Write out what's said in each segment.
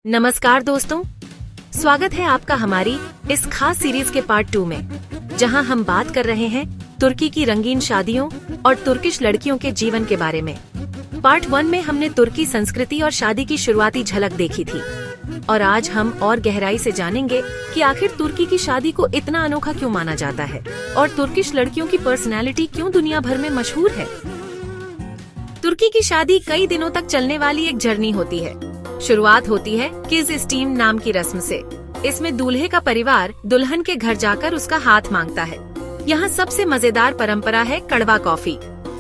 नमस्कार दोस्तों, स्वागत है आपका हमारी इस खास सीरीज के पार्ट 2 में, जहां हम बात कर रहे हैं तुर्की की रंगीन शादियों और तुर्किश लड़कियों के जीवन के बारे में। पार्ट 1 में हमने तुर्की संस्कृति और शादी की शुरुआती झलक देखी थी और आज हम और गहराई से जानेंगे कि आखिर तुर्की की शादी को इतना अनोखा क्यों माना जाता है और तुर्किश लड़कियों की पर्सनैलिटी क्यों दुनिया भर में मशहूर है। तुर्की की शादी कई दिनों तक चलने वाली एक जर्नी होती है। शुरुआत होती है किस स्टीम नाम की रस्म से। इसमें दूल्हे का परिवार दुल्हन के घर जाकर उसका हाथ मांगता है। यहाँ सबसे मजेदार परंपरा है कड़वा कॉफी।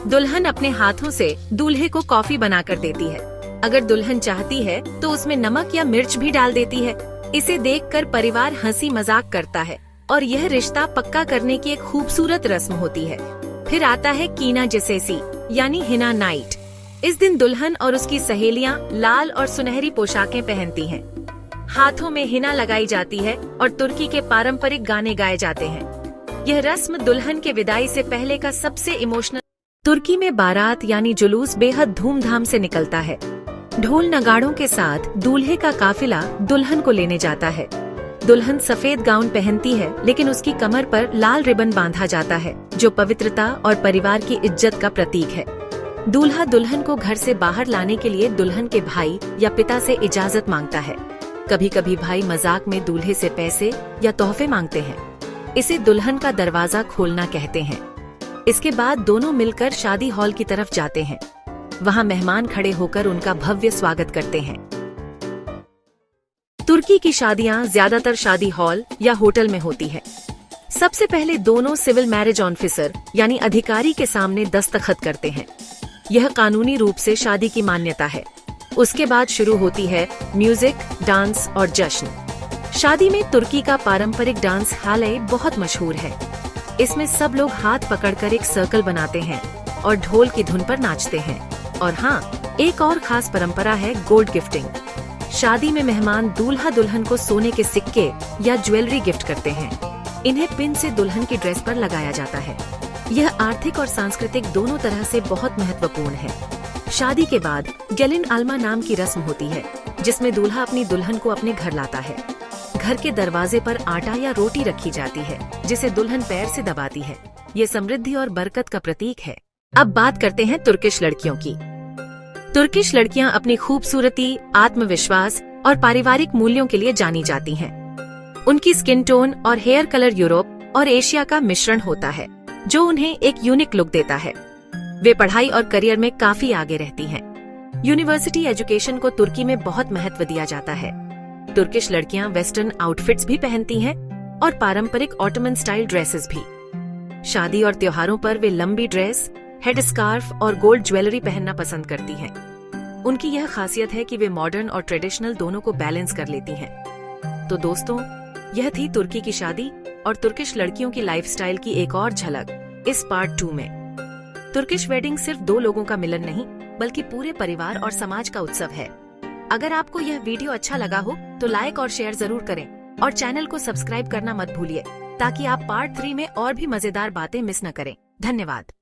दुल्हन अपने हाथों से दूल्हे को कॉफी बनाकर देती है। अगर दुल्हन चाहती है तो उसमें नमक या मिर्च भी डाल देती है। इसे देखकर परिवार हंसी मजाक करता है और यह रिश्ता पक्का करने की एक खूबसूरत रस्म होती है। फिर आता है कीना जसेसी यानी हिना नाइट। इस दिन दुल्हन और उसकी सहेलियां लाल और सुनहरी पोशाकें पहनती हैं। हाथों में हिना लगाई जाती है और तुर्की के पारंपरिक गाने गाए जाते हैं। यह रस्म दुल्हन के विदाई से पहले का सबसे इमोशनल। तुर्की में बारात यानी जुलूस बेहद धूमधाम से निकलता है। ढोल नगाड़ों के साथ दूल्हे का काफिला दुल्हन को लेने जाता है। दुल्हन सफेद गाउन पहनती है, लेकिन उसकी कमर पर लाल रिबन बांधा जाता है, जो पवित्रता और परिवार की इज्जत का प्रतीक है। दूल्हा दुल्हन को घर से बाहर लाने के लिए दुल्हन के भाई या पिता से इजाजत मांगता है। कभी कभी भाई मजाक में दूल्हे से पैसे या तोहफे मांगते हैं। इसे दुल्हन का दरवाजा खोलना कहते हैं। इसके बाद दोनों मिलकर शादी हॉल की तरफ जाते हैं। वहाँ मेहमान खड़े होकर उनका भव्य स्वागत करते हैं। तुर्की की शादियाँ ज्यादातर शादी हॉल या होटल में होती है। सबसे पहले दोनों सिविल मैरिज ऑफिसर यानी अधिकारी के सामने दस्तखत करते हैं। यह कानूनी रूप से शादी की मान्यता है। उसके बाद शुरू होती है म्यूजिक, डांस और जश्न। शादी में तुर्की का पारंपरिक डांस हाले बहुत मशहूर है। इसमें सब लोग हाथ पकड़कर एक सर्कल बनाते हैं और ढोल की धुन पर नाचते हैं। और हाँ, एक और खास परंपरा है गोल्ड गिफ्टिंग। शादी में मेहमान दूल्हा दुल्हन को सोने के सिक्के या ज्वेलरी गिफ्ट करते हैं। इन्हें पिन से दुल्हन की ड्रेस पर लगाया जाता है। यह आर्थिक और सांस्कृतिक दोनों तरह से बहुत महत्वपूर्ण है। शादी के बाद गेलिन आल्मा नाम की रस्म होती है, जिसमें दूल्हा अपनी दुल्हन को अपने घर लाता है। घर के दरवाजे पर आटा या रोटी रखी जाती है, जिसे दुल्हन पैर से दबाती है। ये समृद्धि और बरकत का प्रतीक है। अब बात करते हैं तुर्किश लड़कियों की। तुर्किश लड़कियां अपनी खूबसूरती, आत्मविश्वास और पारिवारिक मूल्यों के लिए जानी जाती हैं। उनकी स्किन टोन और हेयर कलर यूरोप और एशिया का मिश्रण होता है, जो उन्हें एक यूनिक लुक देता है। वे पढ़ाई और करियर में काफी आगे रहती हैं। यूनिवर्सिटी एजुकेशन को तुर्की में बहुत महत्व दिया जाता है। तुर्किश लड़कियां वेस्टर्न आउटफिट्स भी पहनती हैं और पारंपरिक ऑटोमन स्टाइल ड्रेसेस भी। शादी और त्योहारों पर वे लंबी ड्रेस, हेड स्कार्फ और गोल्ड ज्वेलरी पहनना पसंद करती हैं। उनकी यह खासियत है कि वे मॉडर्न और ट्रेडिशनल दोनों को बैलेंस कर लेती हैं। तो दोस्तों, यह थी तुर्की की शादी और तुर्किश लड़कियों की लाइफस्टाइल की एक और झलक इस पार्ट 2 में। तुर्किश वेडिंग सिर्फ दो लोगों का मिलन नहीं, बल्कि पूरे परिवार और समाज का उत्सव है। अगर आपको यह वीडियो अच्छा लगा हो तो लाइक और शेयर जरूर करें और चैनल को सब्सक्राइब करना मत भूलिए, ताकि आप पार्ट 3 में और भी मजेदार बातें मिस न करें। धन्यवाद।